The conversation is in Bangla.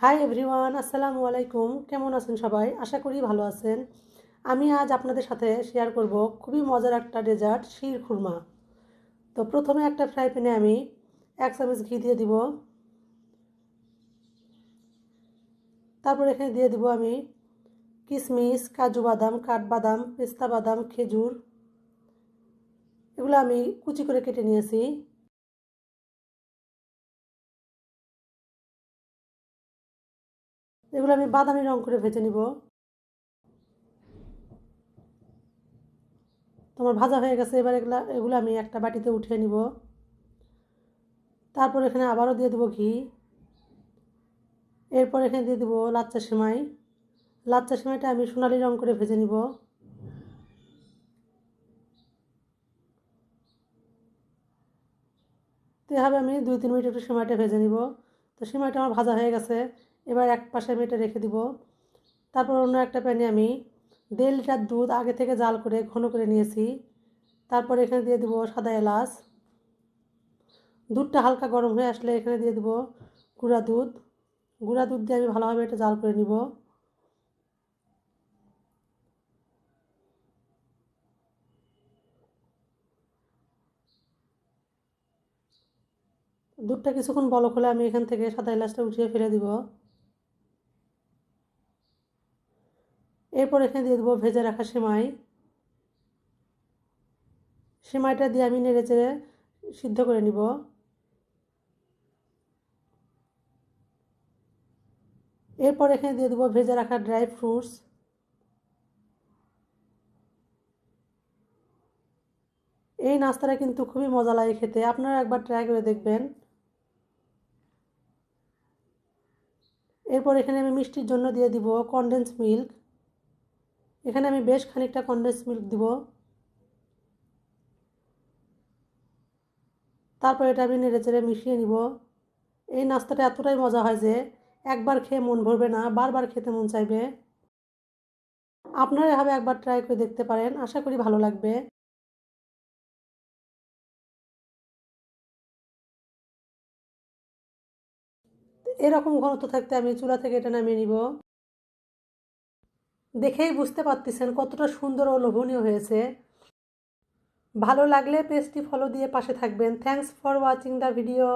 হাই এভরিওয়ান, আসসালামু আলাইকুম। কেমন আছেন সবাই? আশা করি ভালো আছেন। আমি আজ আপনাদের সাথে শেয়ার করব খুবই মজার একটা ডেজার্ট, শির খুরমা। তো প্রথমে একটা ফ্রাই প্যানে আমি 1 চামচ ঘি দিয়ে দিব। তারপর এখানে দিয়ে দিব আমি কিশমিশ, কাজু বাদাম, কাঠবাদাম, পেস্তা বাদাম, খেজুর, এগুলো আমি কুচি করে কেটে নিয়েছি। এগুলো আমি বাদামি রং করে ভেজে নিব। তোমার ভাজা হয়ে গেছে। এবার এগুলো আমি একটা বাটিতে উঠিয়ে নিব। তারপর এখানে আবারও দিয়ে দেবো ঘি। এরপর এখানে দিয়ে দেবো লাচ্চা সেমাই। লাচ্চা সেমাইটা আমি সোনালি রং করে ভেজে নিব। তো এভাবে আমি 2-3 মিনিট একটু সেমাইটা ভেজে নিব। তো সেমাইটা আমার ভাজা হয়ে গেছে। এবার এক পাশে আমি এটা রেখে দিব। তারপর অন্য একটা প্যানে আমি 1.5 লিটার দুধ আগে থেকে জাল করে ঘন করে নিয়েছি। তারপর এখানে দিয়ে দেবো সাদা এলাচ। দুধটা হালকা গরম হয়ে আসলে এখানে দিয়ে দেবো গুঁড়া দুধ। গুঁড়া দুধ দিয়ে আমি ভালোভাবে এটা জাল করে নিব। দুধটা কিছুক্ষণ বলক হলে আমি এখান থেকে সাদা এলাচটা উঠিয়ে ফেলে দিব। এরপর এখানে দিয়ে দেবো ভেজে রাখা সেমাই। সেমাইটা দিয়ে আমি নেড়ে চেড়ে সিদ্ধ করে নিব। এরপর এখানে দিয়ে দেবো ভেজে রাখা ড্রাই ফ্রুটস। এই নাস্তাটা কিন্তু খুবই মজা লাগে খেতে, আপনারা একবার ট্রাই করে দেখবেন। এরপর এখানে আমি মিষ্টির জন্য দিয়ে দিব কনডেন্স মিল্ক। এখানে আমি বেশ খানিকটা কনডেন্স মিল্ক দিব। তারপর এটা আমি নেড়ে চেড়ে মিশিয়ে নিব। এই নাস্তাটা এতটাই মজা হয় যে একবার খেয়ে মন ভরবে না, বারবার খেতে মন চাইবে। আপনারা এভাবে একবার ট্রাই করে দেখতে পারেন, আশা করি ভালো লাগবে। এরকম ঘনত্ব থাকতে আমি চুলা থেকে এটা নামিয়ে নিব। দেখেই বুঝতে পারতেছেন কতটা সুন্দর ও লোভনীয় হয়েছে। ভালো লাগলে পেজটি ফলো দিয়ে পাশে থাকবেন। Thanks for watching the video.